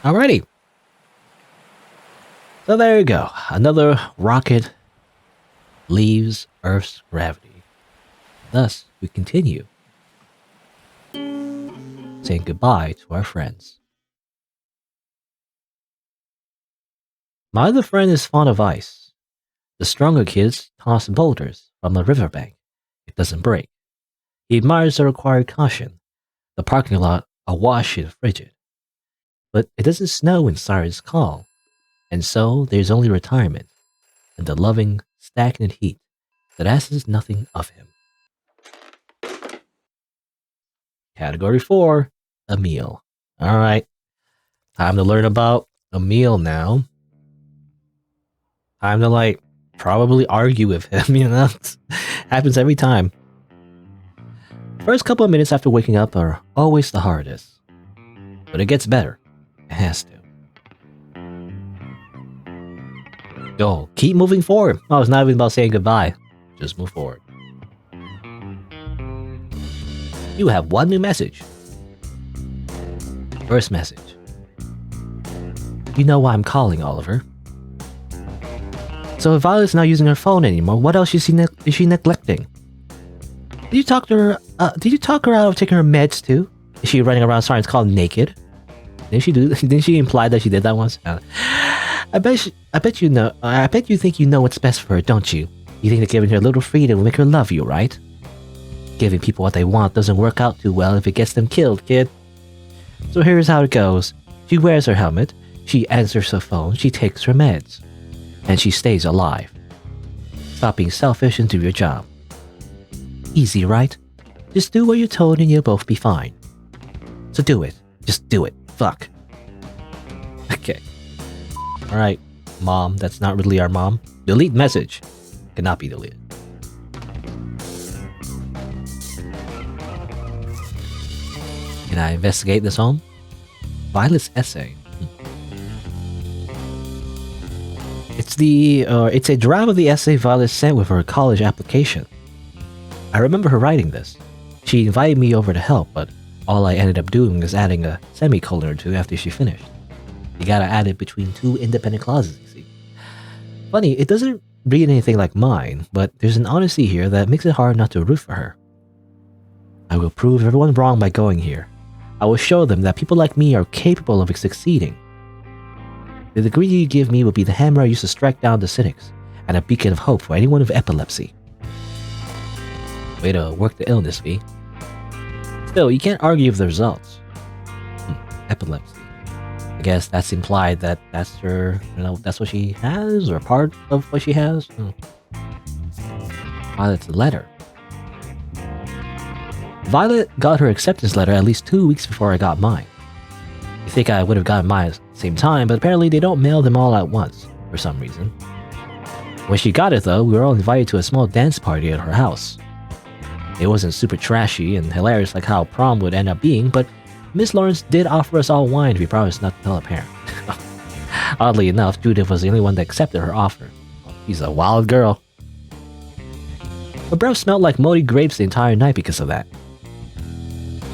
Alrighty. So there you go. Another rocket leaves Earth's gravity. Thus, we continue saying goodbye to our friends. My other friend is fond of ice. The stronger kids toss boulders from the riverbank. It doesn't break. He admires the required caution. The parking lot awash and frigid. But it doesn't snow in Siren's call, and so there's only retirement and the loving, stagnant heat that asks nothing of him. Category 4, a meal. Alright, time to learn about a meal now. Time to probably argue with him, you know? Happens every time. First couple of minutes after waking up are always the hardest. But it gets better. It has to. Go, keep moving forward. Oh, it's not even about saying goodbye. Just move forward. You have one new message. First message. You know why I'm calling, Oliver. So if Violet's not using her phone anymore, what else is she neglecting? Did you talk her out of taking her meds too? Is she running around Siren's call naked? Didn't she imply that she did that once? I bet you know. I bet you think you know what's best for her, don't you? You think that giving her a little freedom will make her love you, right? Giving people what they want doesn't work out too well if it gets them killed, kid. So here's how it goes. She wears her helmet, she answers her phone, she takes her meds. And she stays alive. Stop being selfish and do your job. Easy, right? Just do what you're told and you'll both be fine. So do it. Just do it. Fuck. Okay. Alright, Mom, that's not really our mom. Delete message. Cannot be deleted. Can I investigate this home? Violet's essay. It's a draft of the essay Violet sent with her college application. I remember her writing this. She invited me over to help, but all I ended up doing was adding a semicolon or two after she finished. You gotta add it between two independent clauses, you see. Funny, it doesn't read anything like mine, but there's an honesty here that makes it hard not to root for her. I will prove everyone wrong by going here. I will show them that people like me are capable of succeeding. The degree you give me will be the hammer I use to strike down the cynics, and a beacon of hope for anyone with epilepsy. Way to work the illness, V. Still, you can't argue with the results. Epilepsy. I guess that's implied that that's her, that's what she has, or part of what she has. Violet's letter. Violet got her acceptance letter at least 2 weeks before I got mine. You think I would have gotten mine at the same time, but apparently they don't mail them all at once, for some reason. When she got it though, we were all invited to a small dance party at her house. It wasn't super trashy and hilarious like how prom would end up being, but Miss Lawrence did offer us all wine to be promised not to tell a parent. Oddly enough, Judith was the only one that accepted her offer. She's a wild girl. Her breath smelled like moldy grapes the entire night because of that.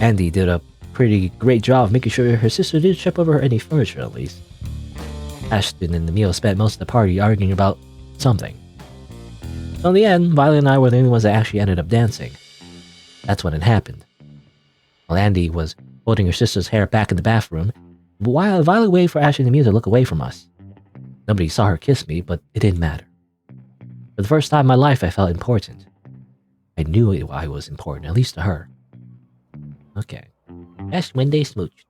Andy did a pretty great job of making sure her sister didn't trip over any furniture at least. Ashton and Emil spent most of the party arguing about something. So in the end, Violet and I were the only ones that actually ended up dancing. That's when it happened. While Andy was holding her sister's hair back in the bathroom, while Violet waited for Ashton and Emil to look away from us. Nobody saw her kiss me, but it didn't matter. For the first time in my life, I felt important. I knew I was important, at least to her. Okay. That's when they smooched.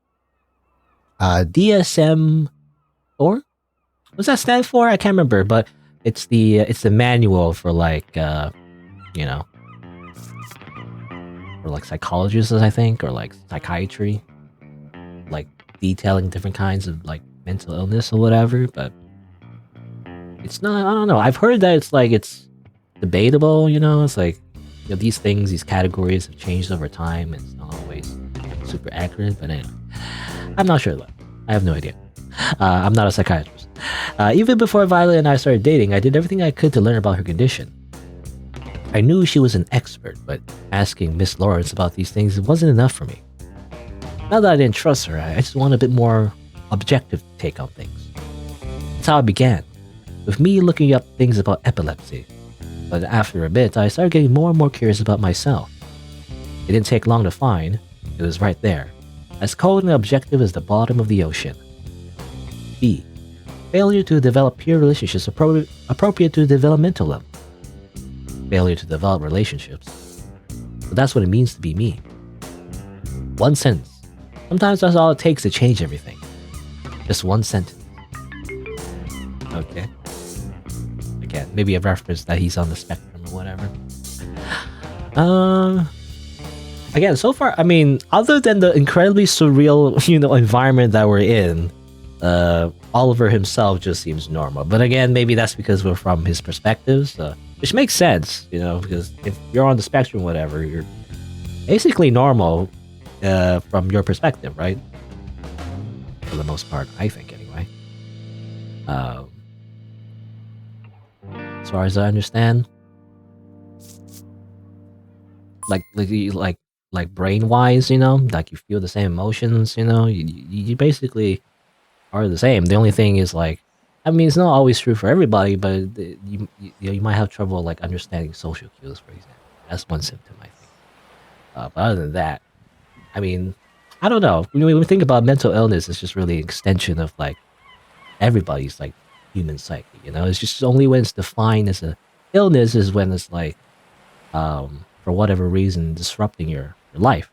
DSM... or? What's that stand for? I can't remember, but it's the manual for for psychologists, I think, or psychiatry. Detailing different kinds of mental illness or whatever, but it's not, I don't know. I've heard that it's debatable, it's these things, these categories have changed over time, and it's not always super accurate, but anyway. I'm not sure though. I have no idea. I'm not a psychiatrist. Even before Violet and I started dating, I did everything I could to learn about her condition. I knew she was an expert, but asking Miss Lawrence about these things wasn't enough for me. Not that I didn't trust her, I just wanted a bit more objective take on things. That's how it began, with me looking up things about epilepsy. But after a bit, I started getting more and more curious about myself. It didn't take long to find, it was right there, as cold and objective as the bottom of the ocean. B. Failure to develop peer relationships appropriate to developmental level. Failure to develop relationships. But that's what it means to be me. One sentence. Sometimes that's all it takes to change everything. Just one sentence. Okay. Again, maybe a reference that he's on the spectrum or whatever. Again, so far, I mean, other than the incredibly surreal, environment that we're in, Oliver himself just seems normal. But again, maybe that's because we're from his perspectives, which makes sense, because if you're on the spectrum, whatever, you're basically normal from your perspective, right? For the most part, I think, anyway. As far as I understand, like brain-wise, like you feel the same emotions, you basically are the same. The only thing is I mean, it's not always true for everybody, but you might have trouble like understanding social cues, for example. That's one symptom, I think. But other than that, I mean, I don't know. When we think about mental illness, it's just really an extension of like everybody's like human psyche. It's just only when it's defined as a illness is when it's like, for whatever reason, disrupting your life.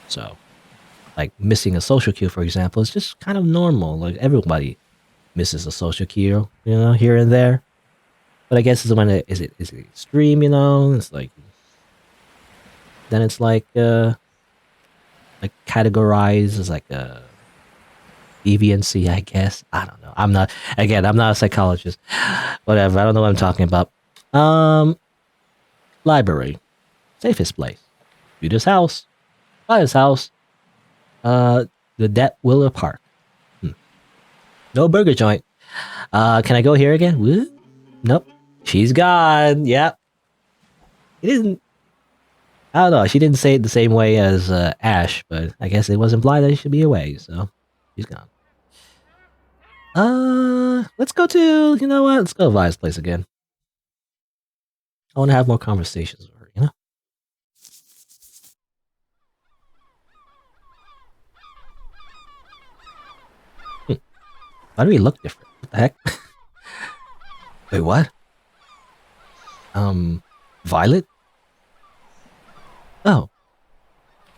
So, like missing a social cue, for example, is just kind of normal. Like everybody misses a social cue, here and there. But I guess it's when is it extreme, It's like then it's like categorized as like a deviancy, I guess. I don't know. I'm not a psychologist. Whatever. I don't know what I'm talking about. Library, safest place. Judah's house, Father's house. The Det Willer Park. No burger joint. Can I go here again? Woo? Nope. She's gone. Yep. It isn't. I don't know. She didn't say it the same way as Ash, but I guess it was implied that she should be away, so she's gone. Let's go to, you know what? Let's go to Vi's place again. I want to have more conversations with her, Why do we look different? What the heck? Wait, what? Violet? Oh.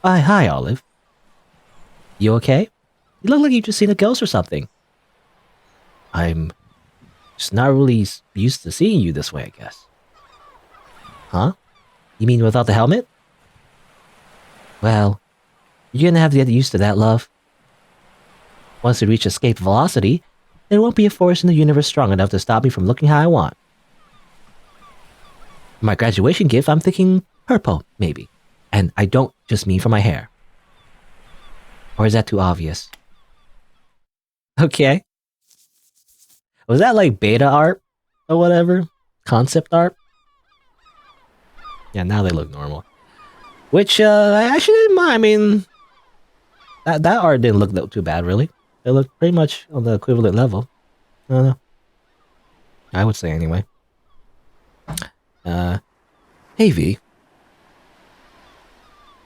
Hi, Olive. You okay? You look like you just seen a ghost or something. I'm just not really used to seeing you this way, I guess. Huh? You mean without the helmet? Well, you're gonna have to get used to that, love. Once we reach escape velocity, there won't be a force in the universe strong enough to stop me from looking how I want. For my graduation gift, I'm thinking purple, maybe. And I don't just mean for my hair. Or is that too obvious? Okay. Was that like beta art? Or whatever? Concept art? Yeah, now they look normal. Which, I actually didn't mind. I mean, that art didn't look too bad, really. It looked pretty much on the equivalent level. I don't know. I would say anyway. Hey V.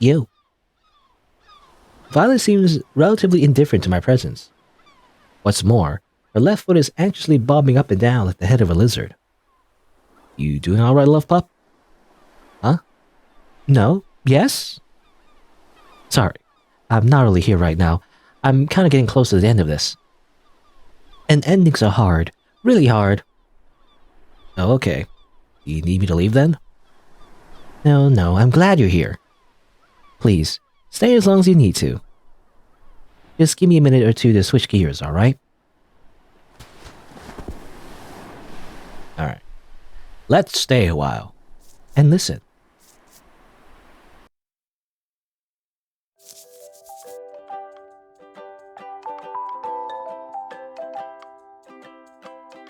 You. Violet seems relatively indifferent to my presence. What's more, her left foot is anxiously bobbing up and down like the head of a lizard. You doing alright, love pup? Huh? No? Yes? Sorry, I'm not really here right now. I'm kind of getting close to the end of this. And endings are hard. Really hard. Oh, okay. You need me to leave then? No, I'm glad you're here. Please, stay as long as you need to. Just give me a minute or two to switch gears, alright? Alright. Let's stay a while. And listen.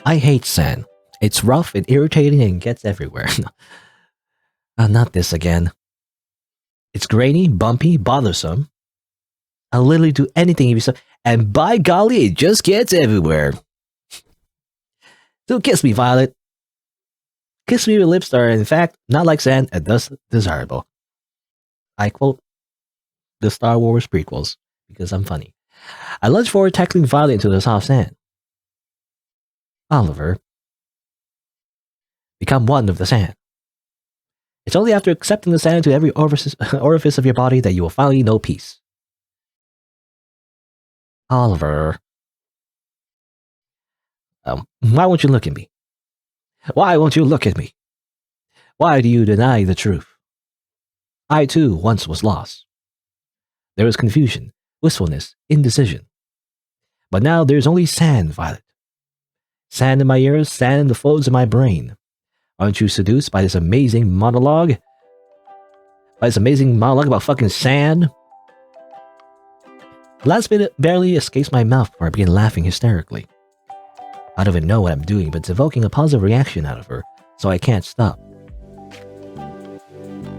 I hate sand. It's rough and irritating and gets everywhere. Not this again. It's grainy, bumpy, bothersome. I'll literally do anything if you so. And by golly, it just gets everywhere. So kiss me, Violet. Kiss me, your lips are, in fact, not like sand and thus desirable. I quote the Star Wars prequels because I'm funny. I lunge forward, tackling Violet into the soft sand. Oliver, become one with the sand. It's only after accepting the sand into every orifice of your body that you will finally know peace. Oliver. Why won't you look at me? Why won't you look at me? Why do you deny the truth? I too once was lost. There was confusion, wistfulness, indecision. But now there's only sand, Violet. Sand in my ears, sand in the folds of my brain. Aren't you seduced by this amazing monologue? By this amazing monologue about fucking sand? The last bit barely escapes my mouth before I begin laughing hysterically. I don't even know what I'm doing, but it's evoking a positive reaction out of her, so I can't stop.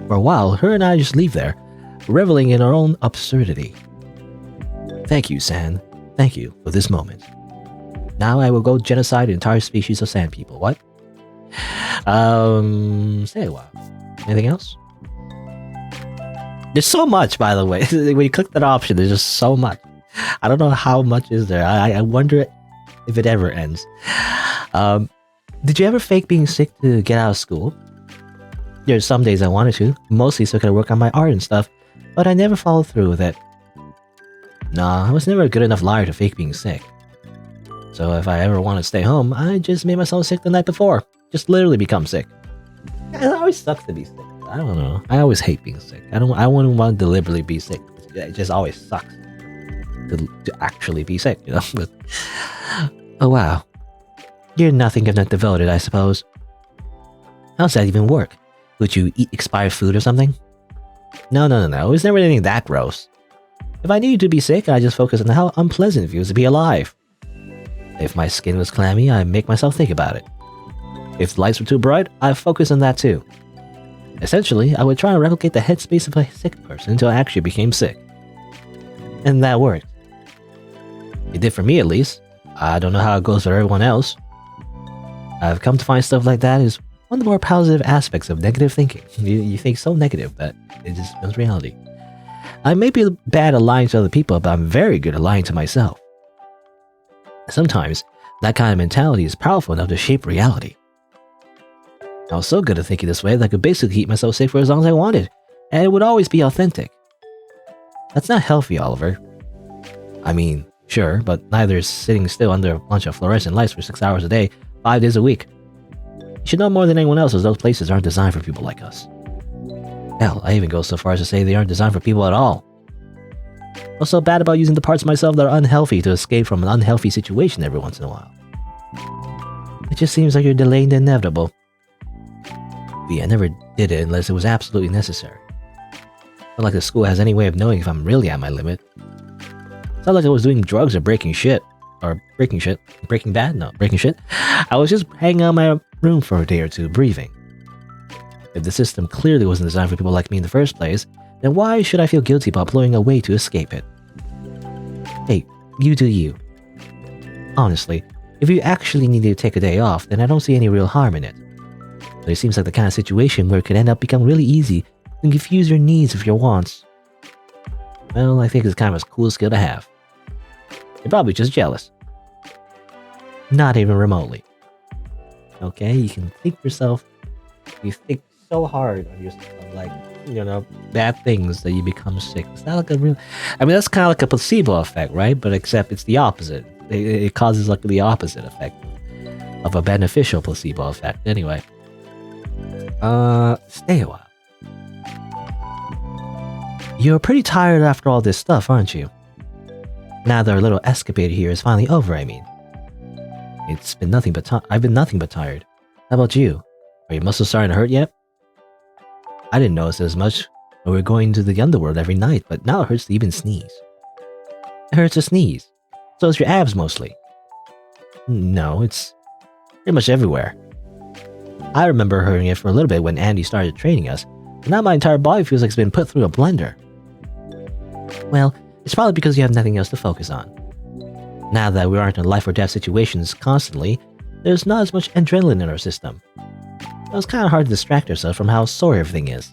For a while, her and I just leave there, reveling in our own absurdity. Thank you, Sand. Thank you for this moment. Now I will go genocide an entire species of sand people. What? Say what? Anything else? There's so much, by the way. When you click that option, there's just so much. I don't know how much is there. I wonder if it ever ends. Did you ever fake being sick to get out of school? There's some days I wanted to, mostly so I could work on my art and stuff, but I never followed through with it. Nah, I was never a good enough liar to fake being sick. So if I ever want to stay home, I just made myself sick the night before. Just literally become sick. It always sucks to be sick. I don't know. I always hate being sick. I wouldn't want to deliberately be sick. It just always sucks to actually be sick, you know? But, oh wow. You're nothing if not devoted, I suppose. How's that even work? Would you eat expired food or something? No. It was never anything that gross. If I needed to be sick, I just focus on how unpleasant it feels to be alive. If my skin was clammy, I make myself think about it. If the lights were too bright, I focus on that too. Essentially, I would try and replicate the headspace of a sick person until I actually became sick. And that worked. It did for me at least. I don't know how it goes for everyone else. I've come to find stuff like that is one of the more positive aspects of negative thinking. You think so negative that it just becomes reality. I may be bad at lying to other people, but I'm very good at lying to myself. Sometimes, that kind of mentality is powerful enough to shape reality. I was so good at thinking this way that I could basically keep myself safe for as long as I wanted, and it would always be authentic. That's not healthy, Oliver. I mean, sure, but neither is sitting still under a bunch of fluorescent lights for 6 hours a day, 5 days a week. You should know more than anyone else as those places aren't designed for people like us. Hell, I even go so far as to say they aren't designed for people at all. What's so bad about using the parts of myself that are unhealthy to escape from an unhealthy situation every once in a while? It just seems like you're delaying the inevitable. I never did it unless it was absolutely necessary. Not like the school has any way of knowing if I'm really at my limit. It's not like I was doing drugs or breaking shit. Breaking bad? No, breaking shit. I was just hanging out in my room for a day or two, breathing. If the system clearly wasn't designed for people like me in the first place, then why should I feel guilty about blowing a way to escape it? Hey, you do you. Honestly, if you actually needed to take a day off, then I don't see any real harm in it. But it seems like the kind of situation where it could end up becoming really easy to confuse your needs with your wants. Well, I think it's kind of a cool skill to have. You're probably just jealous. Not even remotely. Okay, you can think yourself, you think so hard on yourself, like, you know, bad things that you become sick. It's not like a real, I mean, that's kind of like a placebo effect, right? But except it's the opposite. It causes like the opposite effect of a beneficial placebo effect. Anyway. Stay a while. You're pretty tired after all this stuff, aren't you? Now that our little escapade here is finally over, I mean. It's been nothing but I've been nothing but tired. How about you? Are your muscles starting to hurt yet? I didn't notice as much when we were going to the underworld every night, but now it hurts to even sneeze. It hurts to sneeze. So it's your abs mostly. No, it's pretty much everywhere. I remember hurting it for a little bit when Andy started training us, but now my entire body feels like it's been put through a blender. Well, It's probably because you have nothing else to focus on. Now that we aren't in life or death situations constantly, there's not as much adrenaline in our system. So it's kind of hard to distract ourselves from how sore everything is.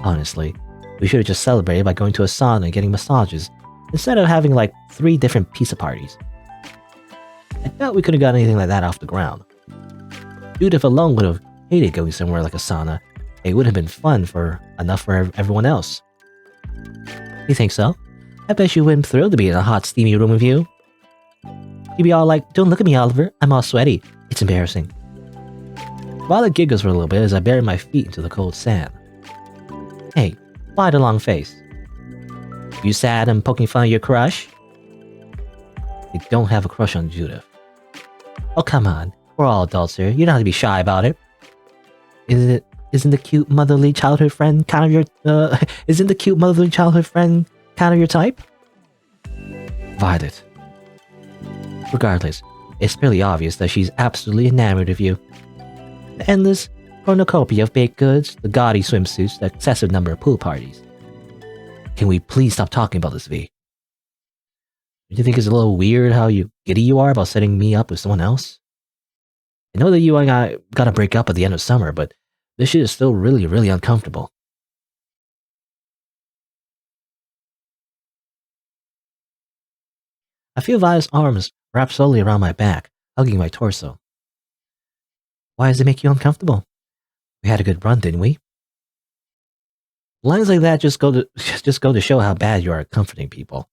Honestly, we should have just celebrated by going to a sauna and getting massages, instead of having like 3 different pizza parties. I doubt we could have got anything like that off the ground. Judith alone would have hated going somewhere like a sauna. It would have been fun enough for everyone else. You think so? I bet you wouldn't thrilled to be in a hot, steamy room with you. You'd be all like, "Don't look at me, Oliver. I'm all sweaty. It's embarrassing." Violet giggles for a little bit as I bury my feet into the cold sand. Hey, why the long face? You sad and poking fun at your crush? You don't have a crush on Judith. Oh, come on. We're all adults here. You don't have to be shy about it. Isn't the cute motherly childhood friend kind of your, isn't the cute motherly childhood friend kind of your type? Violet. Regardless, it's fairly obvious that she's absolutely enamored of you. The endless cornucopia of baked goods, the gaudy swimsuits, the excessive number of pool parties. Can we please stop talking about this, V? Do you think it's a little weird how giddy you are about setting me up with someone else? I know that you and I gotta break up at the end of summer, but this shit is still really, really uncomfortable. I feel Violet's arms wrapped slowly around my back, hugging my torso. Why does it make you uncomfortable? We had a good run, didn't we? Lines like that just go to show how bad you are at comforting people.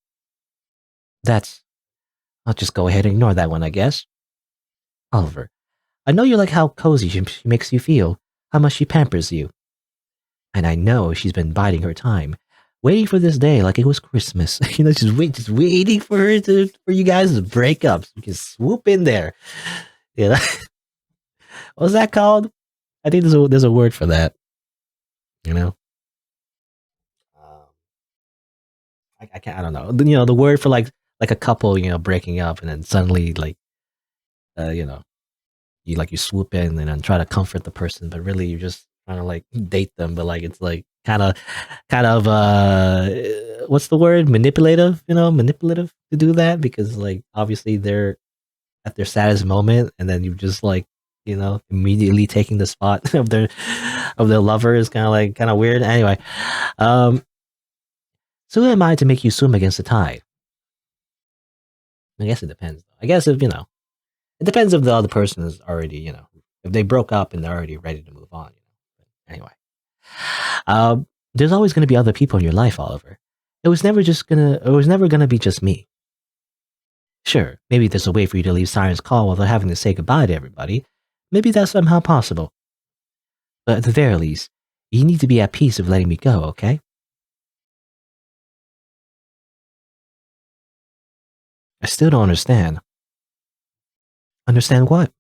I'll just go ahead and ignore that one, I guess. Oliver, I know you like how cozy she makes you feel, how much she pampers you. And I know she's been biding her time, waiting for this day like it was Christmas. Just waiting for you guys to break up so we can swoop in there. You know? What's that called? I think there's a word for that. You know? I don't know. The word for like a couple, breaking up and then suddenly you swoop in and then try to comfort the person, but really you're just trying to like date them, but like it's like kind of what's the word? Manipulative to do that, because like obviously they're at their saddest moment and then you just like immediately taking the spot of their lover is kind of weird. Anyway, so who am I to make you swim against the tide? I guess it depends. I guess if it depends if the other person is already, if they broke up and they're already ready to move on. But anyway, there's always going to be other people in your life, Oliver. It was never gonna be just me. Sure, maybe there's a way for you to leave Siren's call without having to say goodbye to everybody. Maybe that's somehow possible. But at the very least, you need to be at peace with letting me go, okay? I still don't understand. Understand what?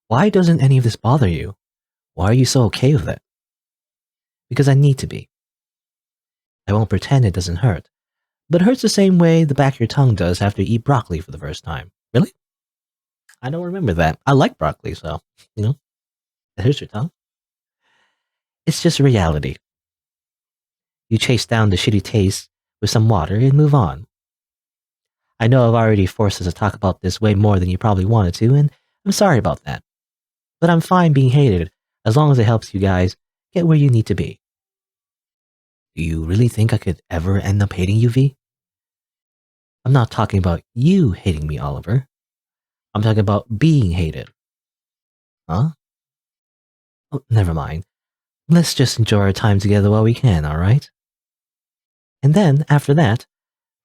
Why doesn't any of this bother you? Why are you so okay with it? Because I need to be. I won't pretend it doesn't hurt, but it hurts the same way the back of your tongue does after you eat broccoli for the first time. Really? I don't remember that. I like broccoli, so, it hurts your tongue. It's just reality. You chase down the shitty taste with some water and move on. I know I've already forced us to talk about this way more than you probably wanted to, and I'm sorry about that. But I'm fine being hated as long as it helps you guys get where you need to be. Do you really think I could ever end up hating you, V? I'm not talking about you hating me, Oliver. I'm talking about being hated. Huh? Oh, never mind. Let's just enjoy our time together while we can, alright? And then, after that,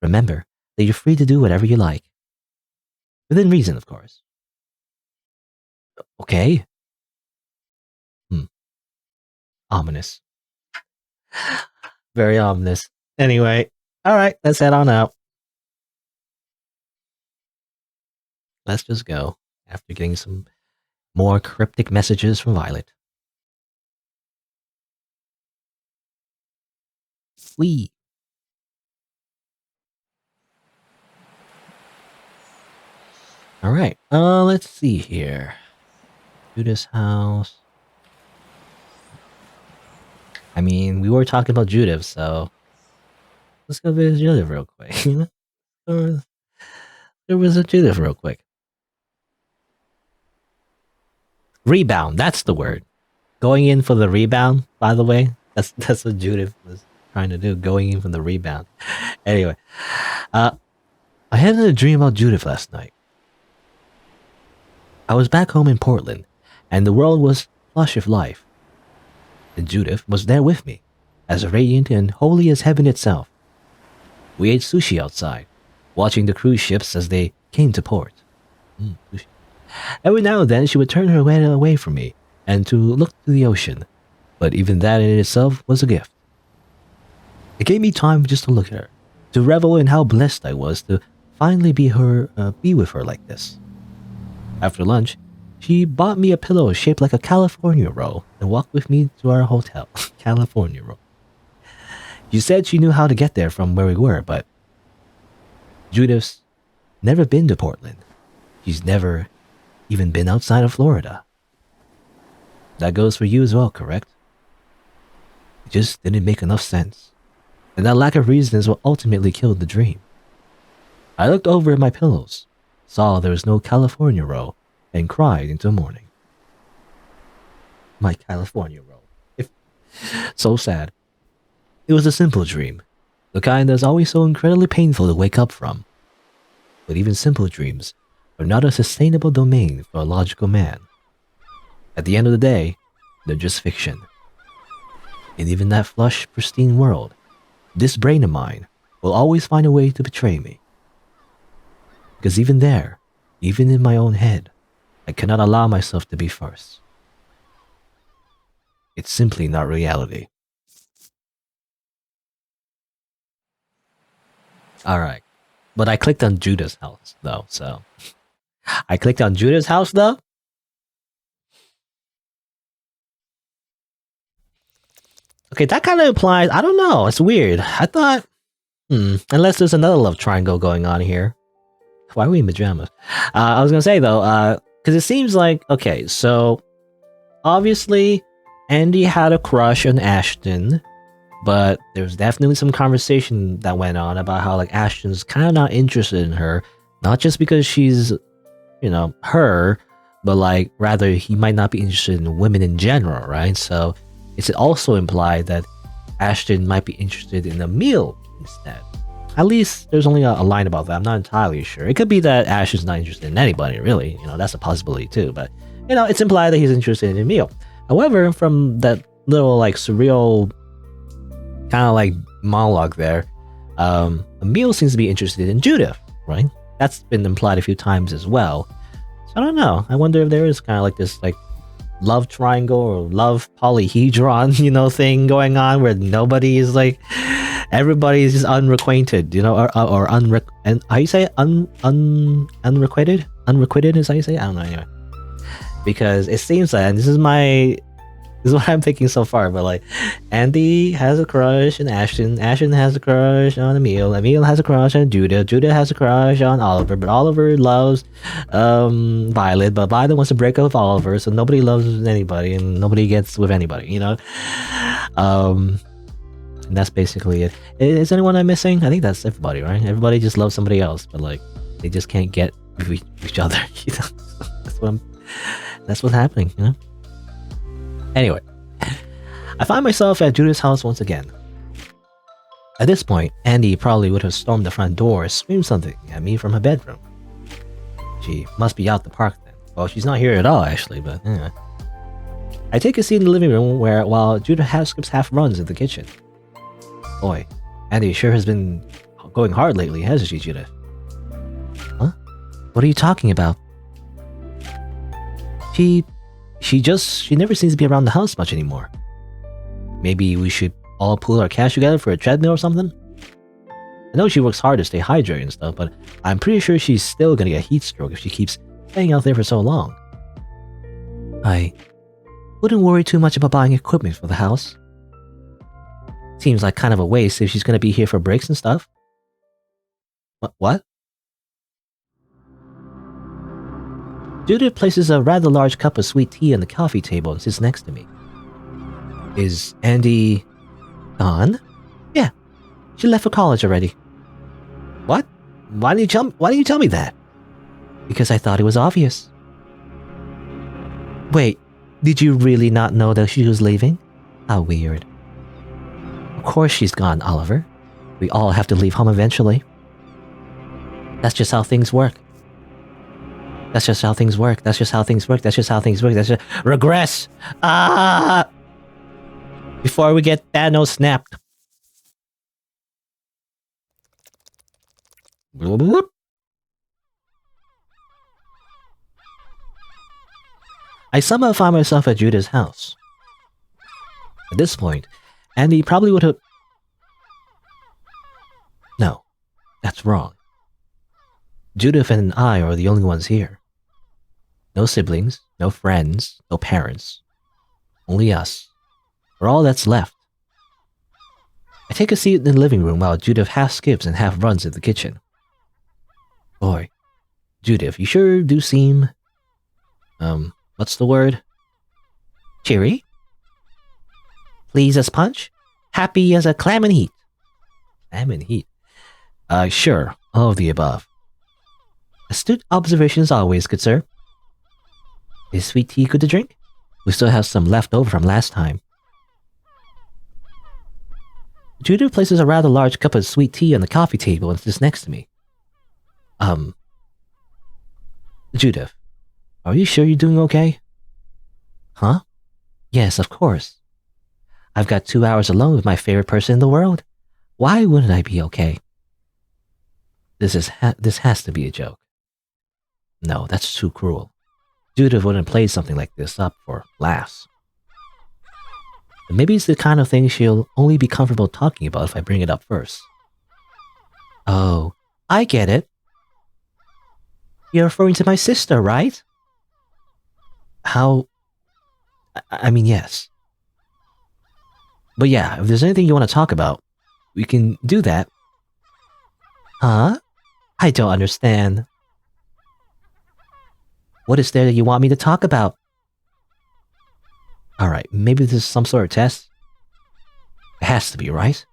remember that you're free to do whatever you like. Within reason, of course. Okay? Ominous. Very ominous. Anyway, alright, let's head on out. Let's just go after getting some more cryptic messages from Violet. Whee! Alright, let's see here. Judith's house. I mean, we were talking about Judith, so Let's go visit Judith real quick. Or there was a Judith real quick. Rebound, that's the word. Going in for the rebound, by the way. That's what Judith was trying to do, going in for the rebound. Anyway, I had a dream about Judith last night. I was back home in Portland, and the world was flush of life. And Judith was there with me, as radiant and holy as heaven itself. We ate sushi outside, watching the cruise ships as they came to port. Sushi. Every now and then she would turn her head away from me and to look to the ocean, but even that in itself was a gift. It gave me time just to look at her, to revel in how blessed I was to finally be with her like this. After lunch, she bought me a pillow shaped like a California roll and walked with me to our hotel. California roll. She said she knew how to get there from where we were, but Judith's never been to Portland. She's never even been outside of Florida. That goes for you as well, correct? It just didn't make enough sense. And that lack of reason is what ultimately killed the dream. I looked over at my pillows, saw there was no California roll, and cried into morning. My California roll. So sad. It was a simple dream, the kind that's always so incredibly painful to wake up from. But even simple dreams are not a sustainable domain for a logical man. At the end of the day, they're just fiction. And even that flush, pristine world, this brain of mine will always find a way to betray me. Because even there, even in my own head, I cannot allow myself to be first. It's simply not reality. Alright. But I clicked on Judah's house, though, so... I clicked on Judah's house, though? Okay, that kind of implies... I don't know, it's weird. I thought... unless there's another love triangle going on here. Why are we in pajamas? I was gonna say, though, because it seems like... Okay, so... Obviously, Andy had a crush on Ashton, but there's definitely some conversation that went on about how, like, Ashton's kind of not interested in her. Not just because she's, you know, her, but, like, rather he might not be interested in women in general, right? So it's also implied that Ashton might be interested in Emil instead. At least there's only a line about that. I'm not entirely sure. It could be that Ashton's not interested in anybody, really. You know, that's a possibility too. But, you know, it's implied that he's interested in Emil. However, from that little, like, surreal kind of, like, monologue there, Emil seems to be interested in Judith, right? That's been implied a few times as well. So I don't know. I wonder if there is kind of like this, like, love triangle or love polyhedron, you know, thing going on where nobody is, like, everybody is just unrequited, you know, or and how you say it? Unrequited? Unrequited is how you say it? I don't know, anyway. Because it seems that, and this is what I'm thinking so far, but, like, Andy has a crush on Ashton has a crush on Emil has a crush on Judah has a crush on Oliver, but Oliver loves Violet, but Violet wants to break up with Oliver, so nobody loves anybody and nobody gets with anybody, you know? And that's basically it. Is anyone I'm missing? I think that's everybody, right? Everybody just loves somebody else, but, like, they just can't get with each other, you know? That's what's happening, you know? Anyway, I find myself at Judith's house once again. At this point, Andy probably would have stormed the front door and screamed something at me from her bedroom. She must be out the park then. Well, she's not here at all, actually, but anyway. I take a seat in the living room while Judith skips half runs in the kitchen. Boy, Andy sure has been going hard lately, hasn't she, Judith? Huh? What are you talking about? She never seems to be around the house much anymore. Maybe we should all pool our cash together for a treadmill or something? I know she works hard to stay hydrated and stuff, but I'm pretty sure she's still gonna get a heat stroke if she keeps staying out there for so long. I wouldn't worry too much about buying equipment for the house. Seems like kind of a waste if she's gonna be here for breaks and stuff. What? Judith places a rather large cup of sweet tea on the coffee table and sits next to me. Is Andy gone? Yeah. She left for college already. What? Why didn't you tell me that? Because I thought it was obvious. Wait, did you really not know that she was leaving? How weird. Of course she's gone, Oliver. We all have to leave home eventually. That's just how things work. That's just how things work. That's just how things work. That's just how things work. That's just... Regress! Ah! Before we get Thanos snapped. I somehow found myself at Judith's house. At this point, Andy probably would have... No, that's wrong. Judith and I are the only ones here. No siblings, no friends, no parents. Only us. We're all that's left. I take a seat in the living room while Judith half skips and half runs in the kitchen. Boy, Judith, you sure do seem... what's the word? Cheery? Pleased as punch? Happy as a clam in heat? Clam in heat? Sure, all of the above. Astute observation as always, good sir. Is sweet tea good to drink? We still have some left over from last time. Judith places a rather large cup of sweet tea on the coffee table and sits next to me. Judith, are you sure you're doing okay? Huh? Yes, of course. I've got 2 hours alone with my favorite person in the world. Why wouldn't I be okay? This has to be a joke. No, that's too cruel. Judith wouldn't play something like this up for laughs. But maybe it's the kind of thing she'll only be comfortable talking about if I bring it up first. Oh, I get it. You're referring to my sister, right? How? I mean, yes. But yeah, if there's anything you want to talk about, we can do that. Huh? I don't understand. What is there that you want me to talk about? Alright, maybe this is some sort of test? It has to be, right?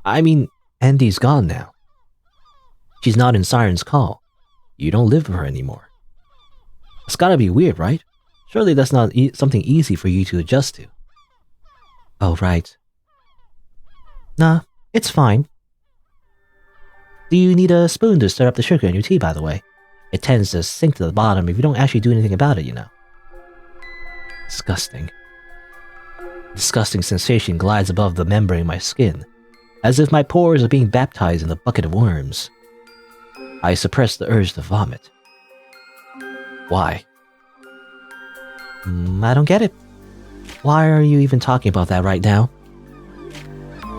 I mean, Andy's gone now. She's not in Siren's call. You don't live with her anymore. It's gotta be weird, right? Surely that's not something easy for you to adjust to. Oh, right. Nah, it's fine. Do you need a spoon to stir up the sugar in your tea, by the way? It tends to sink to the bottom if you don't actually do anything about it, you know. Disgusting. Disgusting sensation glides above the membrane of my skin, as if my pores are being baptized in a bucket of worms. I suppress the urge to vomit. Why? I don't get it. Why are you even talking about that right now?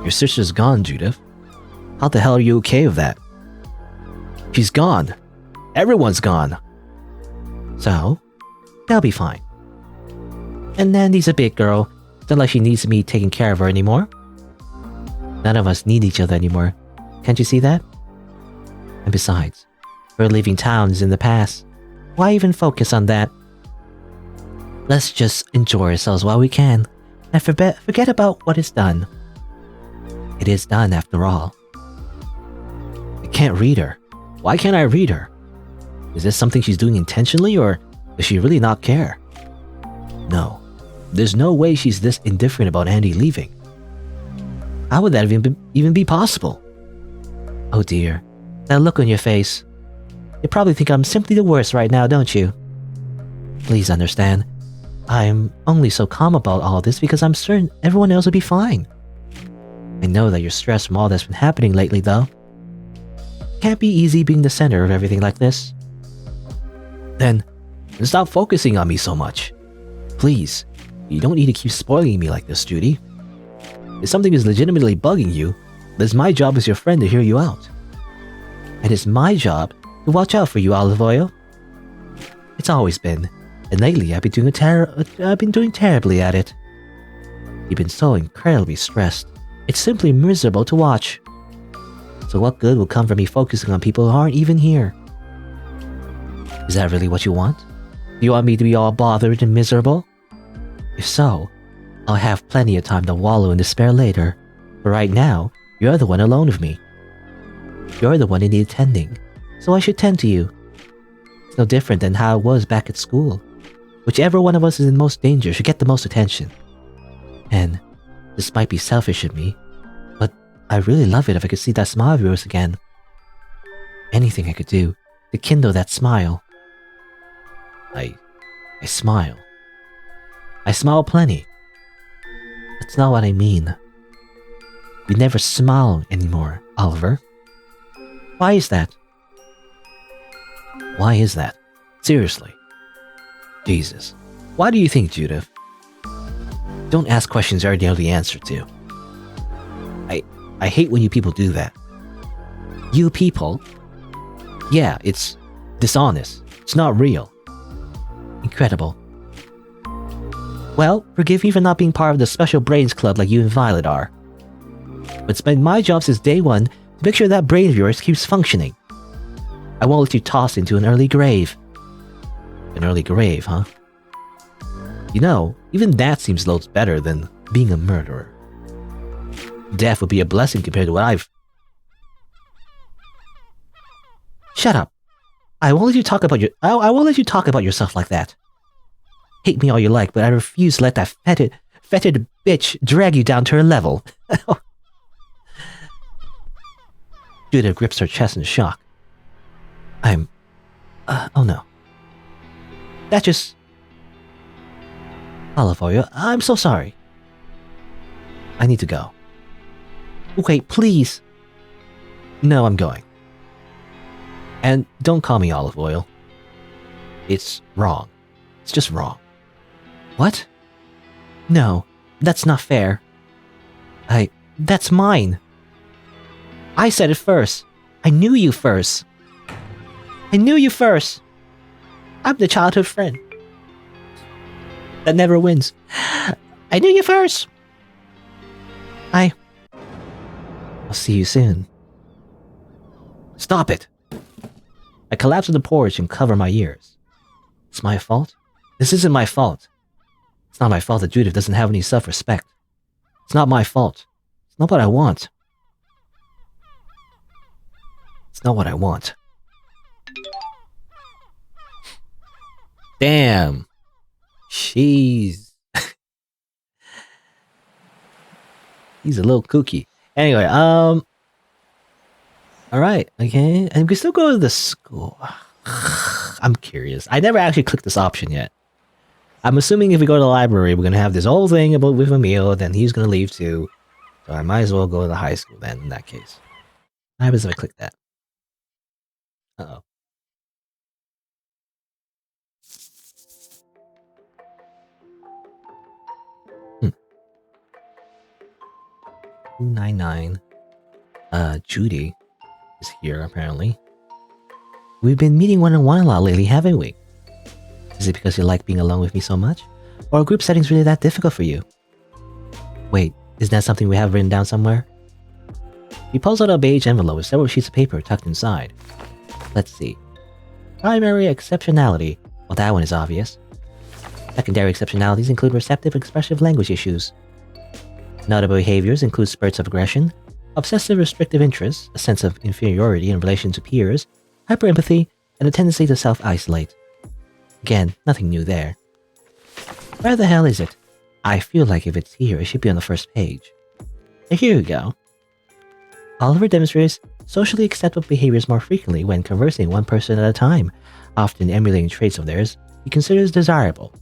Your sister's gone, Judith. How the hell are you okay with that? She's gone. Everyone's gone. So, they'll be fine. And Nandy's a big girl. It's not like she needs me taking care of her anymore. None of us need each other anymore. Can't you see that? And besides, her leaving town is in the past. Why even focus on that? Let's just enjoy ourselves while we can, and forget about what is done. It is done after all. I can't read her. Why can't I read her? Is this something she's doing intentionally, or does she really not care? No. There's no way she's this indifferent about Andy leaving. How would that even be possible? Oh dear. That look on your face. You probably think I'm simply the worst right now, don't you? Please understand. I'm only so calm about all this because I'm certain everyone else will be fine. I know that you're stressed from all that's been happening lately, though. Can't be easy being the center of everything like this. Then stop focusing on me so much. Please, you don't need to keep spoiling me like this, Judy. If something is legitimately bugging you, then it's my job as your friend to hear you out. And it's my job to watch out for you, Olive Oil. It's always been, and lately I've been doing terribly at it. You've been so incredibly stressed. It's simply miserable to watch. So what good will come from me focusing on people who aren't even here? Is that really what you want? Do you want me to be all bothered and miserable? If so, I'll have plenty of time to wallow in despair later. But right now, You're the one alone with me. You're the one who needs tending, so I should tend to you. It's no different than how it was back at school. Whichever one of us is in most danger should get the most attention. And this might be selfish of me, but I'd really love it if I could see that smile of yours again. Anything I could do to kindle that smile. I smile. I smile plenty. That's not what I mean. You never smile anymore, Oliver. Why is that? Why is that? Seriously. Jesus. Why do you think, Judith? Don't ask questions you already know the answer to. I hate when you people do that. You people? Yeah, it's dishonest. It's not real. Incredible. Well, forgive me for not being part of the special brains club like you and Violet are. But it's been my job since day one to make sure that brain of yours keeps functioning. I won't let you toss into an early grave. An early grave, huh? You know, even that seems loads better than being a murderer. Death would be a blessing compared to what I've... Shut up. I won't let you talk about I won't let you talk about yourself like that. Hate me all you like, but I refuse to let that fetid bitch drag you down to her level. Judith grips her chest in shock. Oh no. That just... Olive oil, I'm so sorry. I need to go. Wait, please. No, I'm going. And don't call me olive oil. It's wrong. It's just wrong. What? No, that's not fair. That's mine. I said it first. I knew you first. I knew you first. I'm the childhood friend that never wins. I knew you first. I'll see you soon. Stop it. I collapse on the porch and cover my ears. It's my fault? This isn't my fault. It's not my fault that Judith doesn't have any self-respect. It's not my fault. It's not what I want. It's not what I want. Damn. Jeez. He's a little kooky. Anyway, alright, okay. And we still go to the school. I'm curious. I never actually clicked this option yet. I'm assuming if we go to the library, we're gonna have this whole thing about with Emil, then he's gonna leave too. So I might as well go to the high school then, in that case. What happens if I click that? Uh-oh. Hmm. 299. Judy is here, apparently. We've been meeting one-on-one a lot lately, haven't we? Is it because you like being alone with me so much? Or are group settings really that difficult for you? Wait, isn't that something we have written down somewhere? He pulls out a beige envelope with several sheets of paper tucked inside. Let's see. Primary exceptionality. Well, that one is obvious. Secondary exceptionalities include receptive and expressive language issues. Notable behaviors include spurts of aggression, obsessive restrictive interests, a sense of inferiority in relation to peers, hyperempathy, and a tendency to self-isolate. Again, nothing new there. Where the hell is it? I feel like if it's here, it should be on the first page. Here we go. Oliver demonstrates socially acceptable behaviors more frequently when conversing one person at a time, often emulating traits of theirs he considers desirable.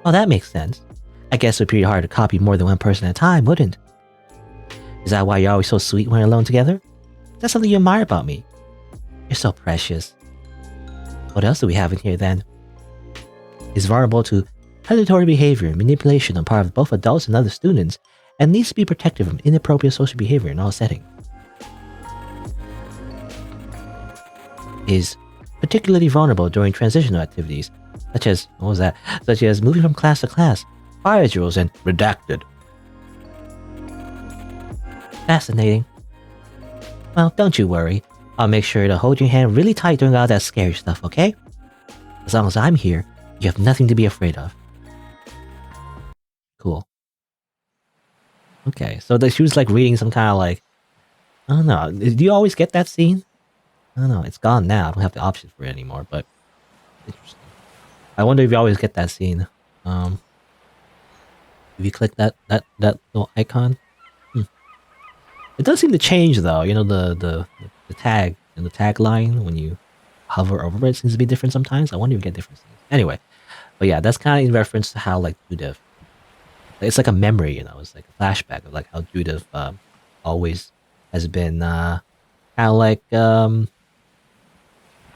Oh, that makes sense. I guess it would be pretty hard to copy more than one person at a time, wouldn't? Is that why you're always so sweet when you're alone together? That's something you admire about me. You're so precious. What else do we have in here then? Is vulnerable to predatory behavior and manipulation on part of both adults and other students, and needs to be protected from inappropriate social behavior in all settings. Is particularly vulnerable during transitional activities, such as, such as moving from class to class, fire drills, and redacted. Fascinating. Well, don't you worry. I'll make sure to hold your hand really tight during all that scary stuff, okay? As long as I'm here, you have nothing to be afraid of. Cool. Okay, so she was like reading some kind of like, I don't know. Do you always get that scene? I don't know. It's gone now. I don't have the option for it anymore. But interesting. I wonder if you always get that scene. If you click that little icon, it does seem to change though. You know the tag and the tagline when you hover over it seems to be different sometimes. I wonder if you get different things. Anyway, but yeah, that's kind of in reference to how like Judith. It's like a memory, you know. It's like a flashback of like how Judith always has been kind of like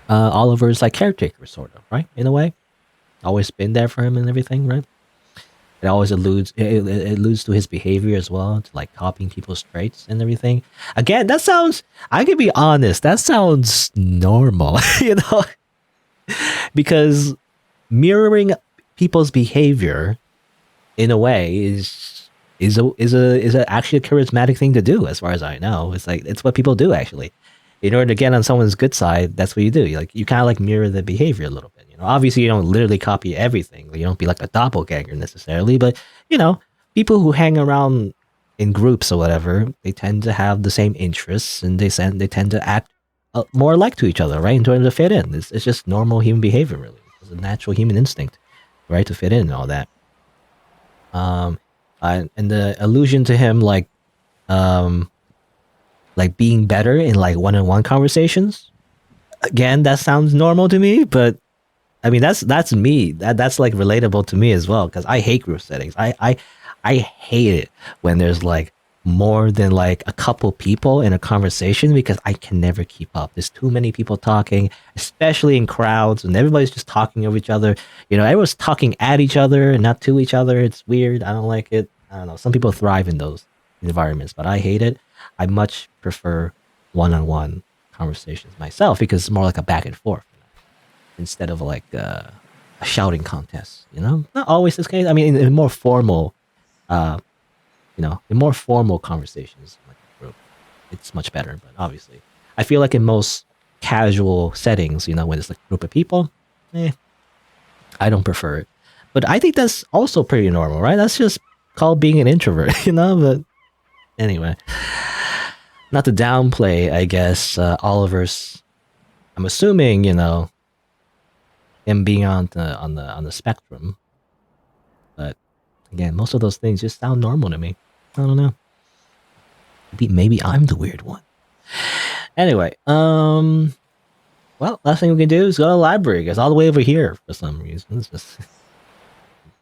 Oliver's like caretaker, sort of, right? In a way, always been there for him and everything, right? It always alludes to his behavior as well, to like copying people's traits and everything. Again, that sounds. I can be honest. That sounds normal, you know, because mirroring people's behavior in a way is actually a charismatic thing to do, as far as I know. It's like it's what people do actually. In order to get on someone's good side, that's what you do. You kind of like mirror the behavior a little bit. You know, obviously you don't literally copy everything. You don't be like a doppelganger necessarily, but you know, people who hang around in groups or whatever, they tend to have the same interests and they tend to act more like to each other, right? In order to fit in. It's just normal human behavior, really. It's a natural human instinct, right, to fit in and all that. And the allusion to him like being better in like one-on-one conversations. Again, that sounds normal to me, but I mean that's me. That's like relatable to me as well because I hate group settings. I hate it when there's like more than like a couple people in a conversation because I can never keep up. There's too many people talking, especially in crowds, and everybody's just talking over each other. You know, everyone's talking at each other and not to each other. It's weird. I don't like it. I don't know. Some people thrive in those environments, but I hate it. I much prefer one-on-one conversations myself because it's more like a back and forth, you know, instead of like a shouting contest. You know, not always this case. I mean, in more formal, in more formal conversations, like a group, it's much better. But obviously, I feel like in most casual settings, you know, when it's like a group of people, I don't prefer it. But I think that's also pretty normal, right? That's just called being an introvert, you know. But anyway. Not to downplay, I guess, Oliver's. I'm assuming, you know, him being on the spectrum. But again, most of those things just sound normal to me. I don't know. Maybe I'm the weird one. Anyway, well, last thing we can do is go to the library. It's all the way over here for some reason. It's just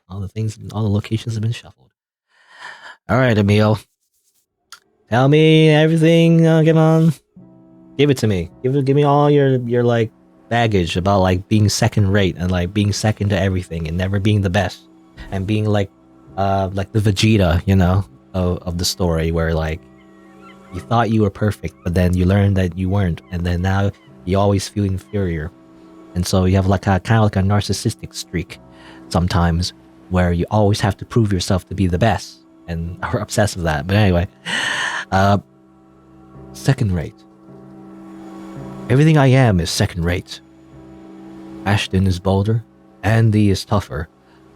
all the locations have been shuffled. All right, Emil. Tell me everything. Come on, give it to me. Give me all your like baggage about like being second rate and like being second to everything and never being the best and being like the Vegeta, you know, of the story where like you thought you were perfect, but then you learned that you weren't, and then now you always feel inferior, and so you have like a kind of like a narcissistic streak sometimes where you always have to prove yourself to be the best. And are obsessed with that. But anyway, second rate. Everything I am is second rate. Ashton is bolder. Andy is tougher.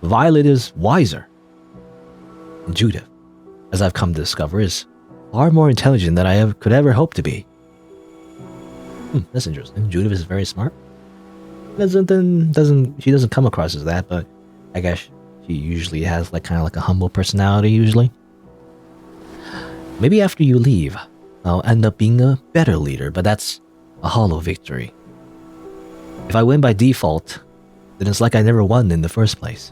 Violet is wiser. And Judith, as I've come to discover, is far more intelligent than I could ever hope to be. That's interesting. Judith is very smart. She doesn't come across as that, but I guess she usually has like kind of like a humble personality usually. Maybe after you leave, I'll end up being a better leader, but that's a hollow victory. If I win by default, then it's like I never won in the first place.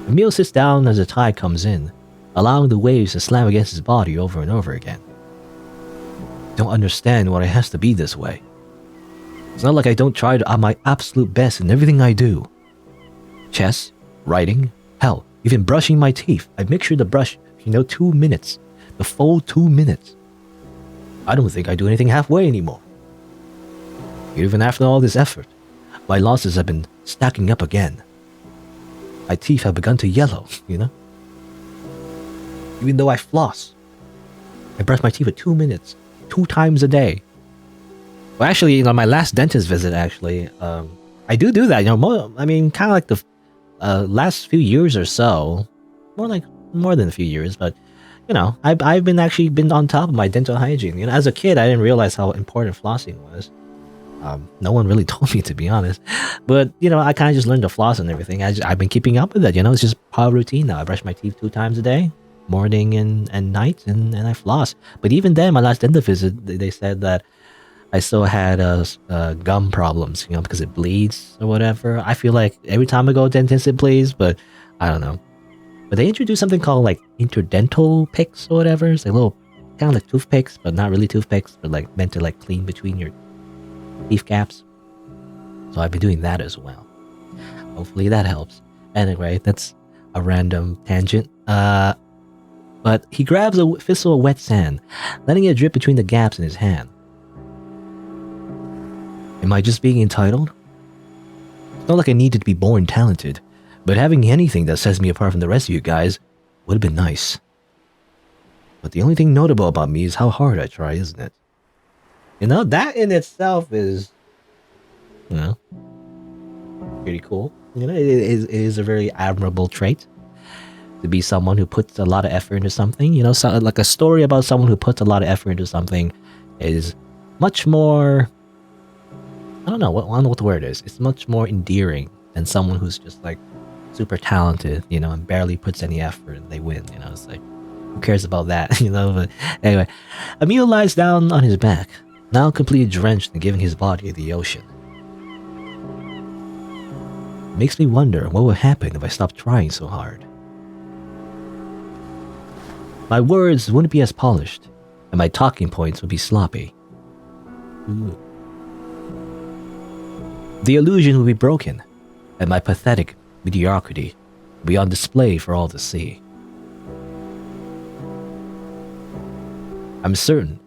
Emil sits down as the tide comes in, allowing the waves to slam against his body over and over again. Don't understand why it has to be this way. It's not like I don't try my absolute best in everything I do. Chess, writing, hell, even brushing my teeth. I make sure to brush, 2 minutes. The full 2 minutes. I don't think I do anything halfway anymore. Even after all this effort, my losses have been stacking up again. My teeth have begun to yellow, you know? Even though I floss. I brush my teeth for 2 minutes, 2 times a day. Well, actually, my last dentist visit, actually, I do that, kind of like the last few years or so, more like more than a few years, but I've been on top of my dental hygiene. As a kid, I didn't realize how important flossing was. No one really told me, to be honest. But I kind of just learned to floss and everything. I've been keeping up with it. It's just part of routine now. I brush my teeth 2 times a day, morning and night, and I floss. But even then, my last dental visit, they said that I still had gum problems, because it bleeds or whatever. I feel like every time I go to dentist, it bleeds, but I don't know. But they introduced something called like interdental picks or whatever. It's like little, kind of like toothpicks, but not really toothpicks, but like meant to like clean between your teeth caps. So I've been doing that as well. Hopefully that helps. Anyway, that's a random tangent. But he grabs a fistful of wet sand, letting it drip between the gaps in his hand. Am I just being entitled? It's not like I needed to be born talented, but having anything that sets me apart from the rest of you guys would have been nice. But the only thing notable about me is how hard I try, isn't it? That in itself is, pretty cool. It is a very admirable trait to be someone who puts a lot of effort into something. Like a story about someone who puts a lot of effort into something is much more, I don't know what the word is. It's much more endearing than someone who's just like super talented, and barely puts any effort and they win. It's like, who cares about that, But anyway, Emil lies down on his back, now completely drenched and giving his body to the ocean. It makes me wonder what would happen if I stopped trying so hard. My words wouldn't be as polished, and my talking points would be sloppy. Ooh. The illusion would be broken, and my pathetic mediocrity would be on display for all to see. I'm certain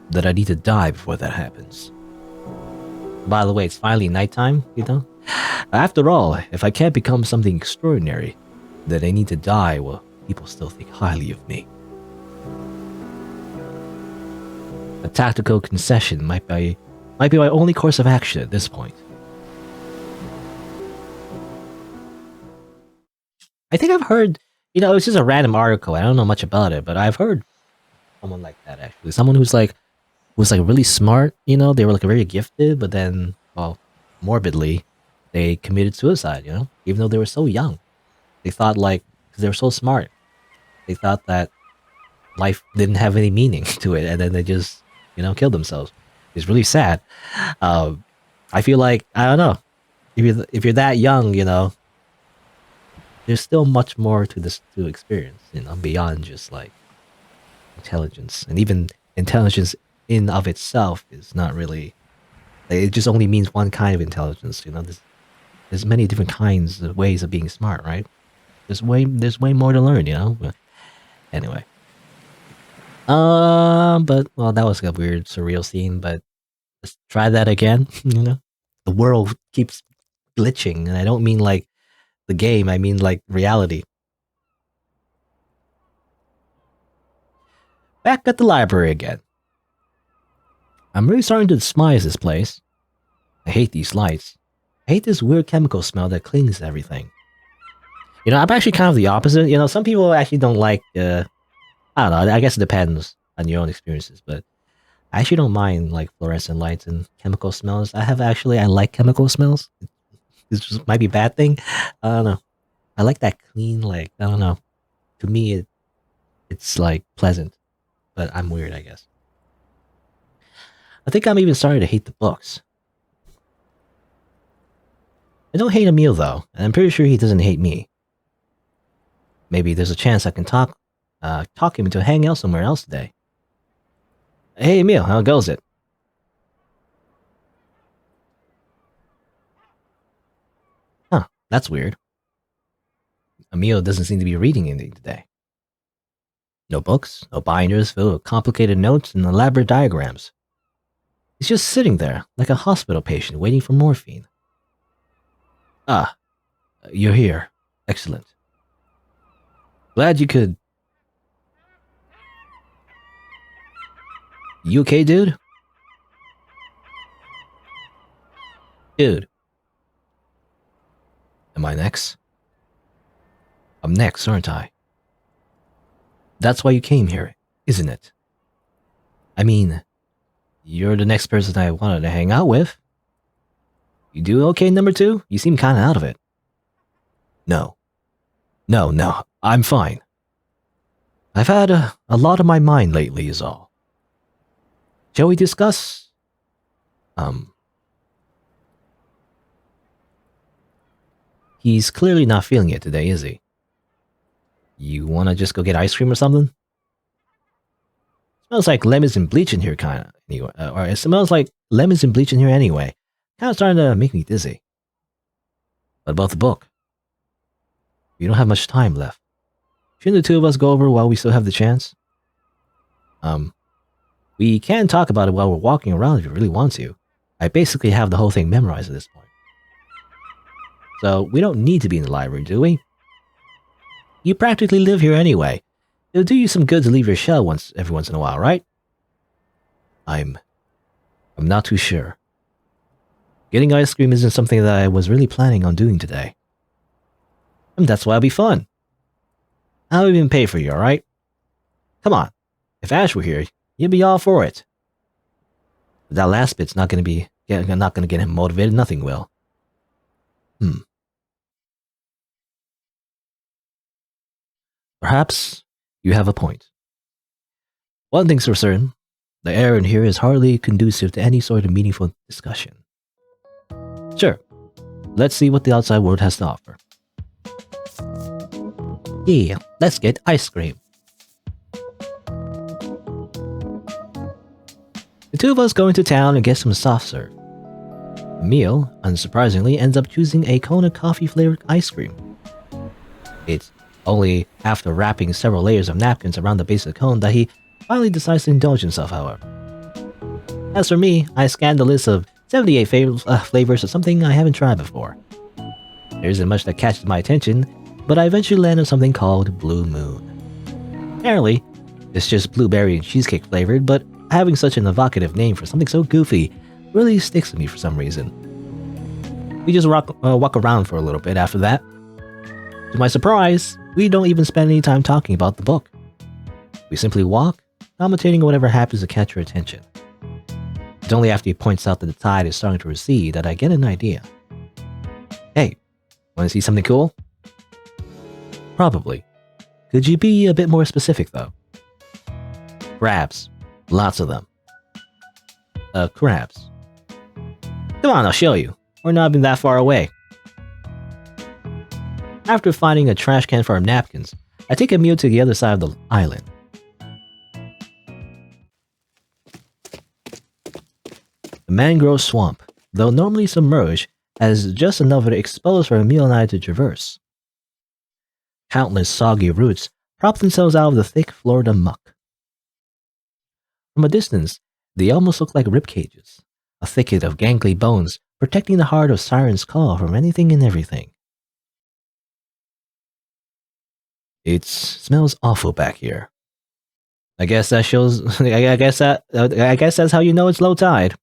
that I need to die before that happens. By the way, it's finally nighttime, After all, if I can't become something extraordinary, then I need to die while people still think highly of me. A tactical concession might be my only course of action at this point. I think I've heard, it's just a random article. I don't know much about it, but I've heard someone like that actually. Someone who's like really smart. They were like very gifted, but then, well, morbidly, they committed suicide. Even though they were so young, they thought because they were so smart, they thought that life didn't have any meaning to it, and then they just killed themselves. It's really sad. I feel like, I don't know, if you're that young, there's still much more to this to experience, beyond just like intelligence. And even intelligence in of itself is not really, it just only means one kind of intelligence. There's many different kinds of ways of being smart, right? There's way more to learn, But anyway. But well, that was a weird, surreal scene, but let's try that again, The world keeps glitching, and I don't mean like the game, I mean like reality. Back at the library again. I'm really starting to despise this place. I hate these lights. I hate this weird chemical smell that clings to everything. I'm actually kind of the opposite. Some people actually don't like, I don't know, I guess it depends on your own experiences, but I actually don't mind like fluorescent lights and chemical smells. I like chemical smells. This just might be a bad thing. I don't know. I like that clean, like, I don't know. To me, it's like pleasant, but I'm weird, I guess. I think I'm even starting to hate the books. I don't hate Emil though, and I'm pretty sure he doesn't hate me. Maybe there's a chance I can talk him into hanging out somewhere else today. Hey Emil, how goes it? Huh, that's weird. Emil doesn't seem to be reading anything today. No books, no binders filled with complicated notes and elaborate diagrams. He's just sitting there, like a hospital patient waiting for morphine. Ah, you're here. Excellent. Glad you could... You okay, dude? Dude. Am I next? I'm next, aren't I? That's why you came here, isn't it? I mean, you're the next person I wanted to hang out with. You do okay, number two? You seem kinda out of it. No. No, I'm fine. I've had a lot on my mind lately is all. Shall we discuss? He's clearly not feeling it today, is he? You wanna just go get ice cream or something? Smells like lemons and bleach in here, kinda. Anyway, or it smells like lemons and bleach in here anyway. Kinda starting to make me dizzy. What about the book? We don't have much time left. Shouldn't the two of us go over while we still have the chance? We can talk about it while we're walking around if you really want to. I basically have the whole thing memorized at this point. So we don't need to be in the library, do we? You practically live here anyway. It'll do you some good to leave your shell every once in a while, right? I'm not too sure. Getting ice cream isn't something that I was really planning on doing today. And that's why it'll be fun. I'll even pay for you, alright? Come on. If Ash were here, you'd be all for it. But that last bit's not gonna get him motivated, nothing will. Perhaps you have a point. One thing's for certain, the air in here is hardly conducive to any sort of meaningful discussion. Sure, let's see what the outside world has to offer. Yeah, let's get ice cream. The two of us go into town and get some soft serve. Emil, unsurprisingly, ends up choosing a cone of coffee-flavored ice cream. It's only after wrapping several layers of napkins around the base of the cone that he finally decides to indulge himself, however. As for me, I scanned the list of 78 flavors of something I haven't tried before. There isn't much that catches my attention, but I eventually land on something called Blue Moon. Apparently, it's just blueberry and cheesecake flavored, but having such an evocative name for something so goofy really sticks with me for some reason. We just walk around for a little bit after that. To my surprise, we don't even spend any time talking about the book. We simply walk, commentating on whatever happens to catch your attention. It's only after he points out that the tide is starting to recede that I get an idea. Hey, want to see something cool? Probably. Could you be a bit more specific, though? Crabs. Lots of them. Crabs. Come on, I'll show you. We're not even that far away. After finding a trash can for our napkins, I take Emil to the other side of the island. The mangrove swamp, though normally submerged, has just enough of it exposed for Emil and I to traverse. Countless soggy roots prop themselves out of the thick Florida muck. From a distance, they almost look like rib cages, a thicket of gangly bones protecting the heart of Siren's call from anything and everything. It smells awful back here. I guess that shows. I guess that's how you know it's low tide.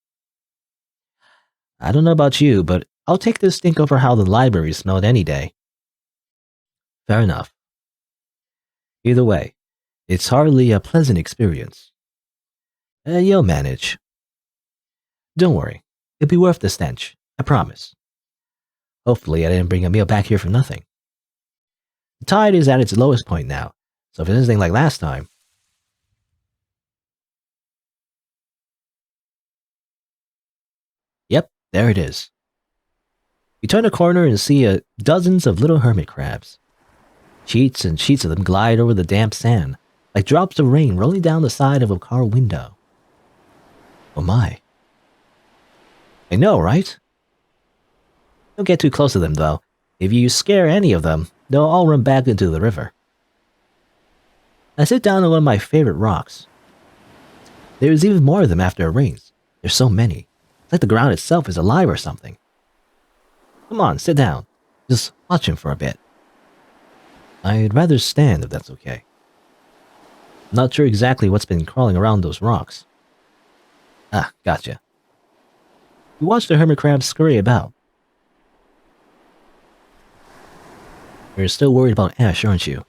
I don't know about you, but I'll take this stink over how the library smelled any day. Fair enough. Either way, it's hardly a pleasant experience. You'll manage. Don't worry, it'll be worth the stench, I promise. Hopefully I didn't bring Emil back here for nothing. The tide is at its lowest point now, so if it's anything like last time... Yep, there it is. You turn a corner and see dozens of little hermit crabs. Sheets and sheets of them glide over the damp sand, like drops of rain rolling down the side of a car window. Oh my. I know, right? Don't get too close to them, though. If you scare any of them, they'll all run back into the river. I sit down on one of my favorite rocks. There's even more of them after it rains. There's so many. It's like the ground itself is alive or something. Come on, sit down. Just watch him for a bit. I'd rather stand if that's okay. Not sure exactly what's been crawling around those rocks. Ah, gotcha. You watch the hermit crabs scurry about. You're still worried about Ash, aren't you?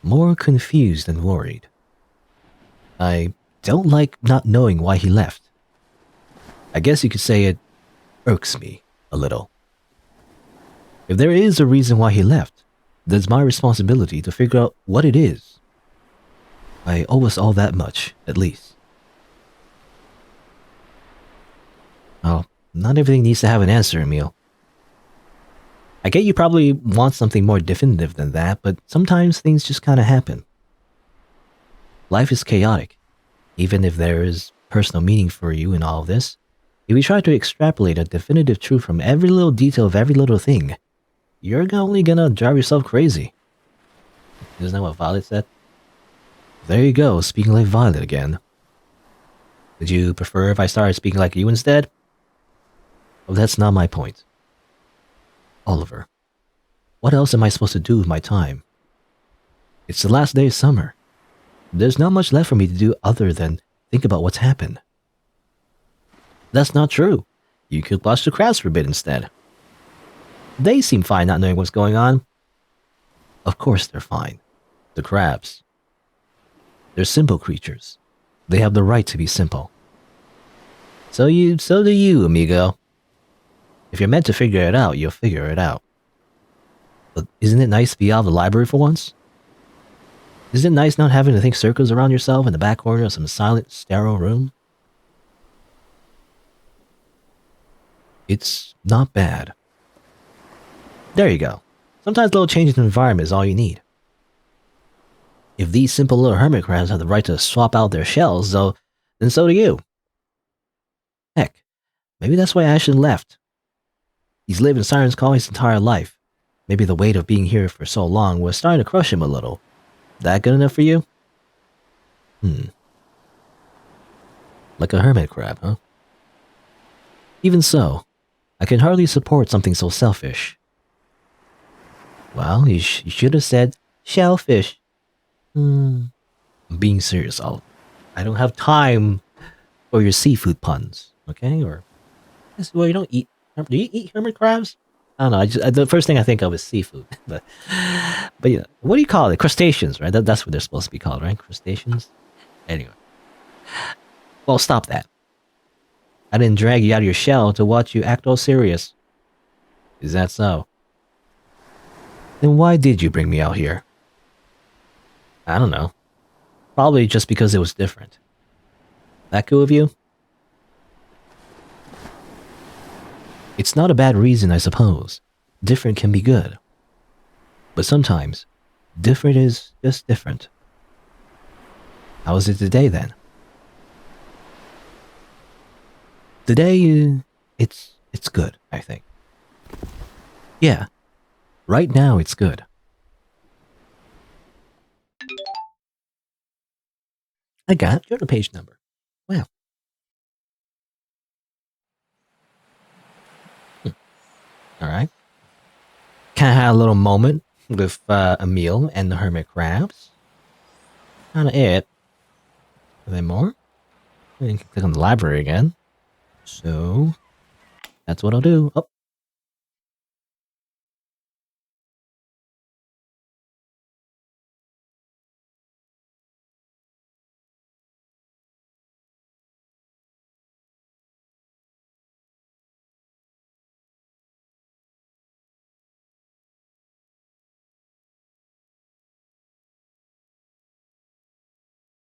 more confused than worried. I don't like not knowing why he left. I guess you could say it irks me a little. If there is a reason why he left, then it's my responsibility to figure out what it is. I owe us all that much, at least. Oh, not everything needs to have an answer, Emil. I get you probably want something more definitive than that, but sometimes things just kind of happen. Life is chaotic, even if there is personal meaning for you in all of this. If you try to extrapolate a definitive truth from every little detail of every little thing, you're only gonna drive yourself crazy. Isn't that what Violet said? There you go, speaking like Violet again. Would you prefer if I started speaking like you instead? Well, that's not my point. Oliver, what else am I supposed to do with my time? It's the last day of summer. There's not much left for me to do other than think about what's happened. That's not true. You could watch the crabs for a bit instead. They seem fine not knowing what's going on. Of course they're fine. The crabs. They're simple creatures. They have the right to be simple. So do you, amigo. If you're meant to figure it out, you'll figure it out. But isn't it nice to be out of the library for once? Isn't it nice not having to think circles around yourself in the back corner of some silent, sterile room? It's not bad. There you go. Sometimes a little change in environment is all you need. If these simple little hermit crabs have the right to swap out their shells, though, then so do you. Heck, maybe that's why Ashton left. He's lived in Siren's Call his entire life. Maybe the weight of being here for so long was starting to crush him a little. That good enough for you? Like a hermit crab, huh? Even so, I can hardly support something so selfish. Well, you should have said shellfish. I'm being serious, I don't have time for your seafood puns, okay? Well, you don't eat. Do you eat hermit crabs? I don't know. The first thing I think of is seafood, but yeah, what do you call it? Crustaceans, right? That's what they're supposed to be called, right? Crustaceans. Anyway, well, stop that. I didn't drag you out of your shell to watch you act all serious. Is that so? Then why did you bring me out here? I don't know. Probably just because it was different. That cool with you? It's not a bad reason, I suppose. Different can be good. But sometimes, different is just different. How is it today, then? Today, it's good, I think. Yeah, right now it's good. I got your page number. Wow. Alright. Kind of had a little moment with Emil and the hermit crabs. Kind of it. Are there more? I can click on the library again. So, that's what I'll do. Oh,